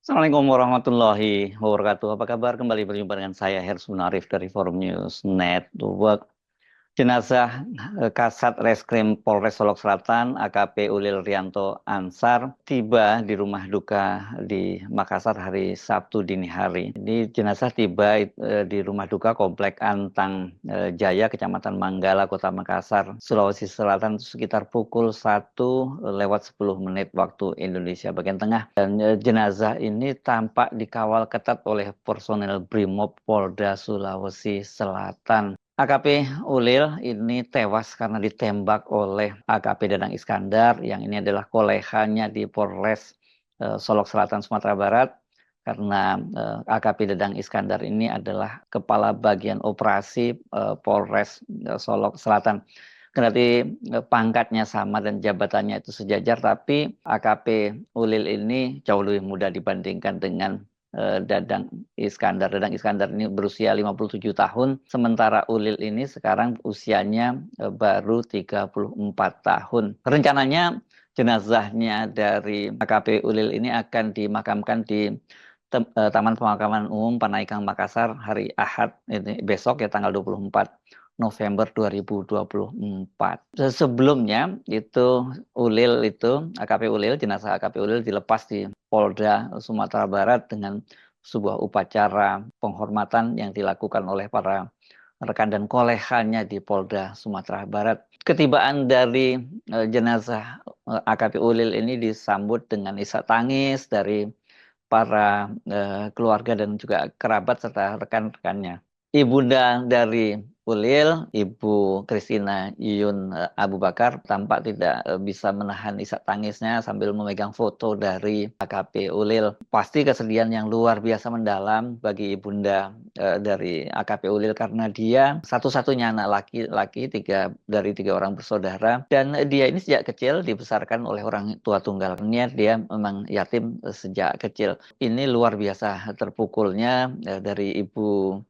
Assalamualaikum warahmatullahi wabarakatuh. Apa kabar? Kembali berjumpa dengan saya Hersun Arif dari Forum News Network. Jenazah Kasat Reskrim Polres Solok Selatan AKP Ulil Rianto Ansar tiba di rumah duka di Makassar hari Sabtu dini hari. Ini jenazah tiba di rumah duka Komplek Antang Jaya, Kecamatan Manggala, Kota Makassar, Sulawesi Selatan sekitar pukul 1:10 waktu Indonesia bagian tengah. Dan jenazah ini tampak dikawal ketat oleh personel Brimob Polda Sulawesi Selatan. AKP Ulil ini tewas karena ditembak oleh AKP Dadang Iskandar yang ini adalah kolehannya di Polres Solok Selatan Sumatera Barat, karena AKP Dadang Iskandar ini adalah kepala bagian operasi Polres Solok Selatan. Kendati pangkatnya sama dan jabatannya itu sejajar, tapi AKP Ulil ini jauh lebih muda dibandingkan dengan Dadang Iskandar. Dadang Iskandar ini berusia 57 tahun, sementara Ulil ini sekarang usianya baru 34 tahun. Rencananya jenazahnya dari AKP Ulil ini akan dimakamkan di Taman Pemakaman Umum Panaikang Makassar hari Ahad ini besok ya, tanggal 24 November 2024. Sebelumnya itu AKP Ulil, jenazah AKP Ulil dilepas di Polda Sumatera Barat dengan sebuah upacara penghormatan yang dilakukan oleh para rekan dan kolehannya di Polda Sumatera Barat. Ketibaan dari jenazah AKP Ulil ini disambut dengan isak tangis dari para keluarga dan juga kerabat serta rekan-rekannya. Ibunda dari Ulil, Ibu Christina Yuyun Abu Bakar, tampak tidak bisa menahan isak tangisnya sambil memegang foto dari AKP Ulil. Pasti kesedihan yang luar biasa mendalam bagi ibunda dari AKP Ulil, karena dia satu-satunya anak laki-laki dari tiga orang bersaudara, dan dia ini sejak kecil dibesarkan oleh orang tua tunggalnya. Dia memang yatim sejak kecil. Ini luar biasa terpukulnya dari Ibu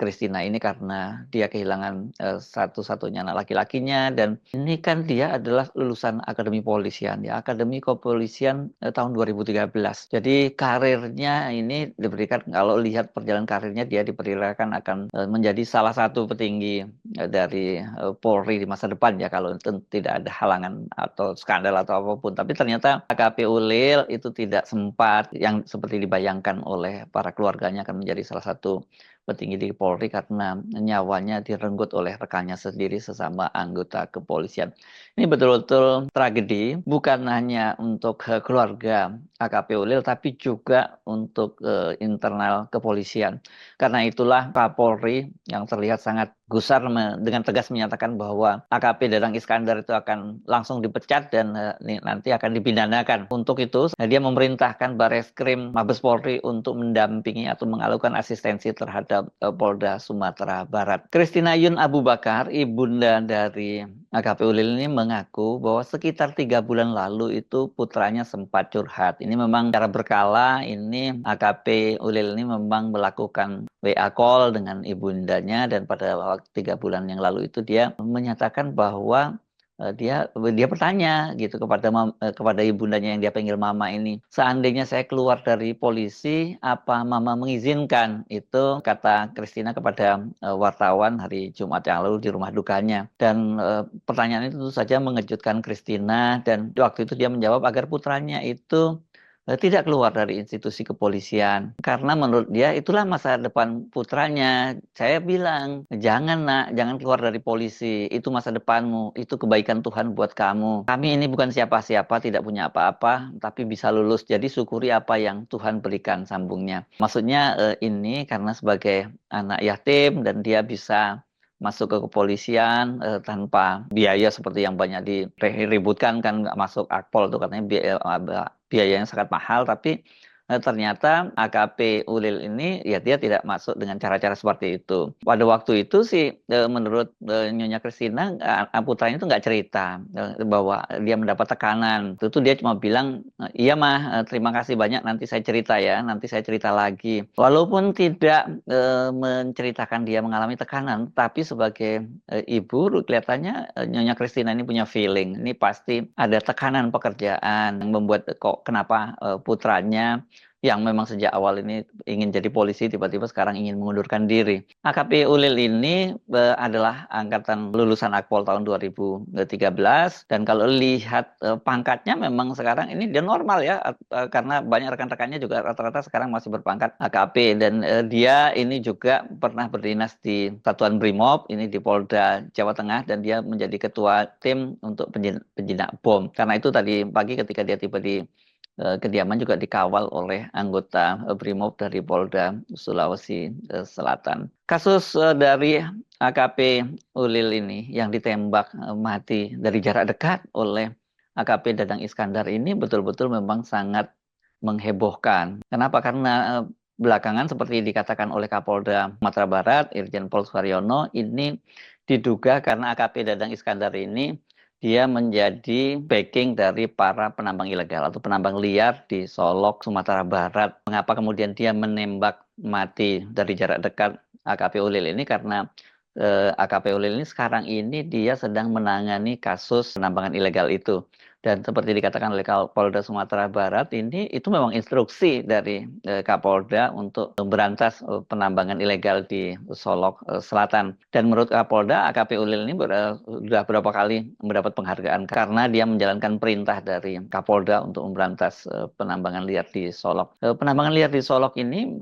Christina ini, karena dia kehilangan satu-satunya anak laki-lakinya, dan ini kan dia adalah lulusan Akademi Polisian ya, Akademi Kepolisian tahun 2013. Jadi karirnya ini diberikan, kalau lihat perjalanan karirnya, dia diperkirakan akan menjadi salah satu petinggi dari Polri di masa depan ya, kalau tidak ada halangan atau skandal atau apapun. Tapi ternyata AKP Ulil itu tidak sempat yang seperti dibayangkan oleh para keluarganya akan menjadi salah satu petinggi di Polri, karena nyawanya direnggut oleh rekannya sendiri sesama anggota kepolisian. Ini betul-betul tragedi, bukan hanya untuk keluarga AKP Ulil, tapi juga untuk internal kepolisian. Karena itulah Kapolri yang terlihat sangat gusar dengan tegas menyatakan bahwa AKP Dadang Iskandar itu akan langsung dipecat dan nanti akan dipidanakan. Untuk itu dia memerintahkan Bareskrim Mabes Polri untuk mendampingi atau mengalukan asistensi terhadap Polda Sumatera Barat. Christina Yun Abu Bakar, ibunda dari AKP Ulil ini, mengaku bahwa sekitar 3 bulan lalu itu putranya sempat curhat. Ini memang secara berkala, ini AKP Ulil ini memang melakukan WA call dengan ibundanya, dan pada waktu 3 bulan yang lalu itu dia menyatakan bahwa dia bertanya gitu kepada ibundanya yang dia panggil mama ini, seandainya saya keluar dari polisi, apa mama mengizinkan? Itu kata Christina kepada wartawan hari Jumat yang lalu di rumah dukanya. Dan pertanyaan itu tentu saja mengejutkan Christina, dan waktu itu dia menjawab agar putranya itu tidak keluar dari institusi kepolisian, karena menurut dia itulah masa depan putranya. Saya bilang, jangan nak, jangan keluar dari polisi, itu masa depanmu, itu kebaikan Tuhan buat kamu. Kami ini bukan siapa-siapa, tidak punya apa-apa, tapi bisa lulus, jadi syukuri apa yang Tuhan berikan, sambungnya. Maksudnya ini karena sebagai anak yatim, dan dia bisa masuk ke kepolisian tanpa biaya seperti yang banyak diributkan kan, masuk Akpol itu katanya biayanya sangat mahal, tapi ternyata AKP Ulil ini ya dia tidak masuk dengan cara-cara seperti itu. Pada waktu itu sih menurut Nyonya Christina, putranya itu nggak cerita bahwa dia mendapat tekanan. Itu dia cuma bilang, iya mah, terima kasih banyak, nanti saya cerita ya, nanti saya cerita lagi. Walaupun tidak menceritakan dia mengalami tekanan, tapi sebagai ibu kelihatannya Nyonya Christina ini punya feeling. Ini pasti ada tekanan pekerjaan yang membuat kok kenapa putranya yang memang sejak awal ini ingin jadi polisi tiba-tiba sekarang ingin mengundurkan diri. AKP Ulil ini adalah angkatan lulusan Akpol tahun 2013 dan kalau lihat pangkatnya memang sekarang ini dia normal ya karena banyak rekan-rekannya juga rata-rata sekarang masih berpangkat AKP dan dia ini juga pernah berdinas di Satuan Brimob ini di Polda Jawa Tengah dan dia menjadi ketua tim untuk penjinak bom. Karena itu tadi pagi ketika dia tiba di kediaman juga dikawal oleh anggota Brimob dari Polda Sulawesi Selatan. Kasus dari AKP Ulil ini yang ditembak mati dari jarak dekat oleh AKP Dadang Iskandar ini betul-betul memang sangat menghebohkan. Kenapa? Karena belakangan seperti dikatakan oleh Kapolda Sumatera Barat, Irjen Pol Suharyono, ini diduga karena AKP Dadang Iskandar ini dia menjadi backing dari para penambang ilegal atau penambang liar di Solok, Sumatera Barat. Mengapa kemudian dia menembak mati dari jarak dekat AKP Ulil ini? Karena AKP Ulil ini sekarang ini dia sedang menangani kasus penambangan ilegal itu. Dan seperti dikatakan oleh Kapolda Sumatera Barat ini itu memang instruksi dari Kapolda untuk memberantas penambangan ilegal di Solok Selatan. Dan menurut Kapolda, AKP Ulil ini sudah berapa kali mendapat penghargaan karena dia menjalankan perintah dari Kapolda untuk memberantas penambangan liar di Solok. Penambangan liar di Solok ini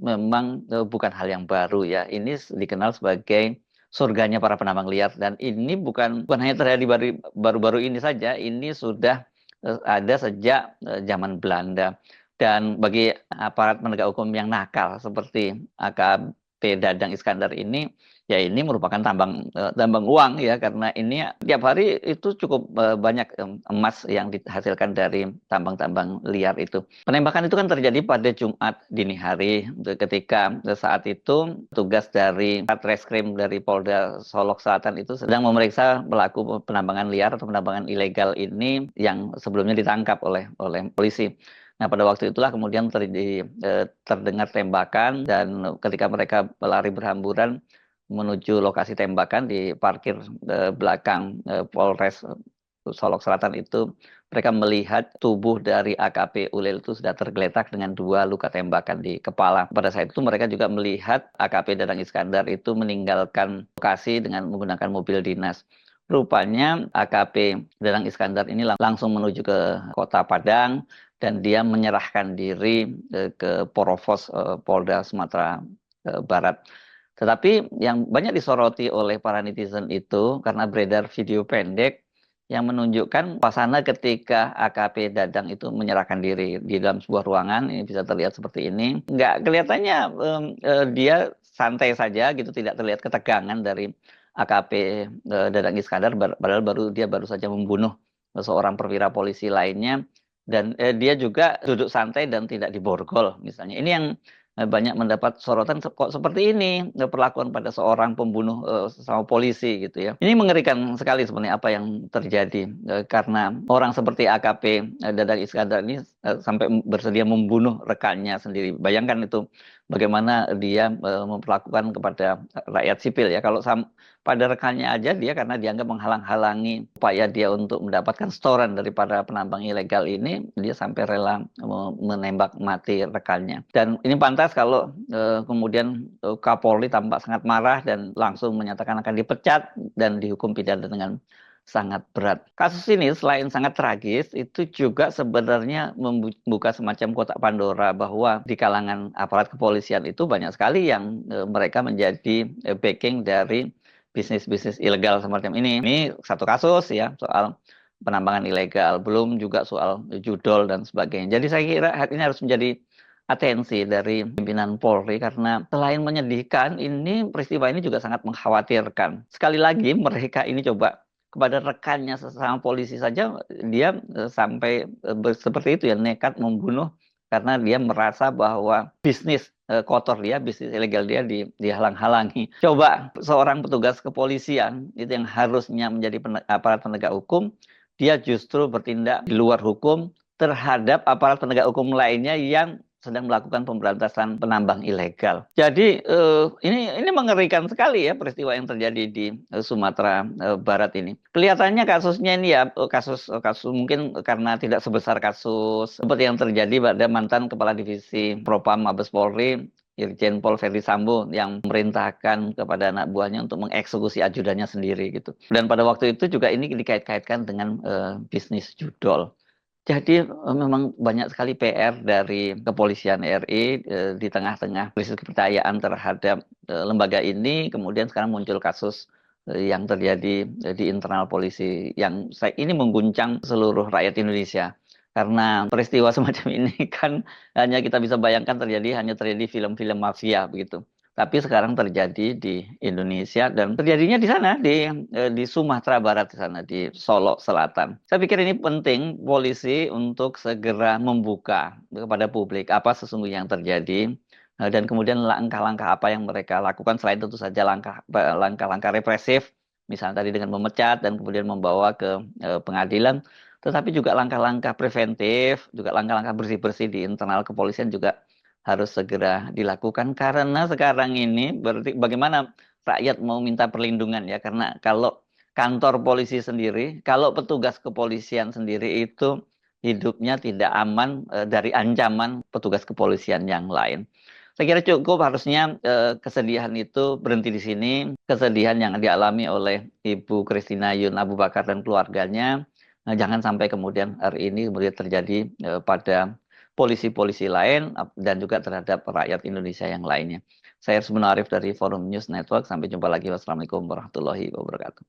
memang bukan hal yang baru ya. Ini dikenal sebagai surganya para penambang liar dan ini bukan hanya terjadi baru-baru ini saja, ini sudah ada sejak zaman Belanda. Dan bagi aparat penegak hukum yang nakal seperti AKP Dadang Iskandar ini, ya ini merupakan tambang uang ya karena ini tiap hari itu cukup banyak emas yang dihasilkan dari tambang-tambang liar itu. Penembakan itu kan terjadi pada Jumat dini hari ketika saat itu tugas dari Satreskrim dari Polda Solok Selatan itu sedang memeriksa pelaku penambangan liar atau penambangan ilegal ini yang sebelumnya ditangkap oleh polisi. Nah, pada waktu itulah kemudian terdengar tembakan dan ketika mereka berlari berhamburan menuju lokasi tembakan di parkir belakang Polres Solok Selatan itu mereka melihat tubuh dari AKP Ulil itu sudah tergeletak dengan 2 luka tembakan di kepala. Pada saat itu mereka juga melihat AKP Dadang Iskandar itu meninggalkan lokasi dengan menggunakan mobil dinas. Rupanya AKP Dadang Iskandar ini langsung menuju ke Kota Padang dan dia menyerahkan diri ke Porovos Polda Sumatera Barat. Tetapi yang banyak disoroti oleh para netizen itu karena beredar video pendek yang menunjukkan suasana ketika AKP Dadang itu menyerahkan diri di dalam sebuah ruangan, ini bisa terlihat seperti ini. Nggak kelihatannya dia santai saja gitu, tidak terlihat ketegangan dari AKP Dadang Iskandar, padahal dia baru saja membunuh seorang perwira polisi lainnya, dan dia juga duduk santai dan tidak diborgol misalnya. Ini yang banyak mendapat sorotan kok seperti ini perlakuan pada seorang pembunuh sama polisi gitu ya. Ini mengerikan sekali sebenarnya apa yang terjadi karena orang seperti AKP Dadang Iskandar ini sampai bersedia membunuh rekannya sendiri. Bayangkan itu bagaimana dia memperlakukan kepada rakyat sipil ya. Kalau pada rekannya aja dia karena dianggap menghalang-halangi upaya dia untuk mendapatkan setoran daripada penambang ilegal ini, dia sampai rela menembak mati rekannya. Dan ini pantas kalau kemudian Kapolri tampak sangat marah dan langsung menyatakan akan dipecat dan dihukum pidana dengan sangat berat. Kasus ini selain sangat tragis, itu juga sebenarnya membuka semacam kotak Pandora bahwa di kalangan aparat kepolisian itu banyak sekali yang mereka menjadi backing dari bisnis-bisnis ilegal semacam ini. Ini satu kasus ya soal penambangan ilegal, belum juga soal judol dan sebagainya. Jadi saya kira ini harus menjadi atensi dari pimpinan Polri karena selain menyedihkan, ini peristiwa ini juga sangat mengkhawatirkan. Sekali lagi mereka ini coba kepada rekannya sesama polisi saja dia sampai seperti itu ya nekat membunuh karena dia merasa bahwa bisnis kotor dia, bisnis ilegal dia dihalang-halangi. Coba seorang petugas kepolisian itu yang harusnya menjadi aparat penegak hukum, dia justru bertindak di luar hukum terhadap aparat penegak hukum lainnya yang sedang melakukan pemberantasan penambang ilegal. Jadi ini mengerikan sekali ya peristiwa yang terjadi di Sumatera Barat ini. Kelihatannya kasusnya ini ya kasus mungkin karena tidak sebesar kasus seperti yang terjadi pada mantan Kepala Divisi Propam Mabes Polri Irjen Pol Verdi Sambo yang memerintahkan kepada anak buahnya untuk mengeksekusi ajudannya sendiri gitu. Dan pada waktu itu juga ini dikait-kaitkan dengan bisnis judol. Jadi memang banyak sekali PR dari kepolisian RI di tengah-tengah krisis kepercayaan terhadap lembaga ini. Kemudian sekarang muncul kasus yang terjadi di internal polisi yang ini mengguncang seluruh rakyat Indonesia. Karena peristiwa semacam ini kan hanya kita bisa bayangkan hanya terjadi film-film mafia begitu. Tapi sekarang terjadi di Indonesia dan terjadinya di sana di Sumatera Barat di sana di Solo Selatan. Saya pikir ini penting polisi untuk segera membuka kepada publik apa sesungguhnya yang terjadi dan kemudian langkah-langkah apa yang mereka lakukan selain tentu saja langkah-langkah represif misalnya tadi dengan memecat dan kemudian membawa ke pengadilan, tetapi juga langkah-langkah preventif, juga langkah-langkah bersih-bersih di internal kepolisian juga harus segera dilakukan karena sekarang ini berarti bagaimana rakyat mau minta perlindungan ya karena kalau kantor polisi sendiri, kalau petugas kepolisian sendiri itu hidupnya tidak aman dari ancaman petugas kepolisian yang lain. Saya kira cukup harusnya kesedihan itu berhenti di sini, kesedihan yang dialami oleh Ibu Christina Yun Abu Bakar dan keluarganya. Jangan sampai kemudian hari ini kemudian terjadi pada polisi-polisi lain dan juga terhadap rakyat Indonesia yang lainnya. Saya Arif dari Forum News Network. Sampai jumpa lagi. Wassalamualaikum warahmatullahi wabarakatuh.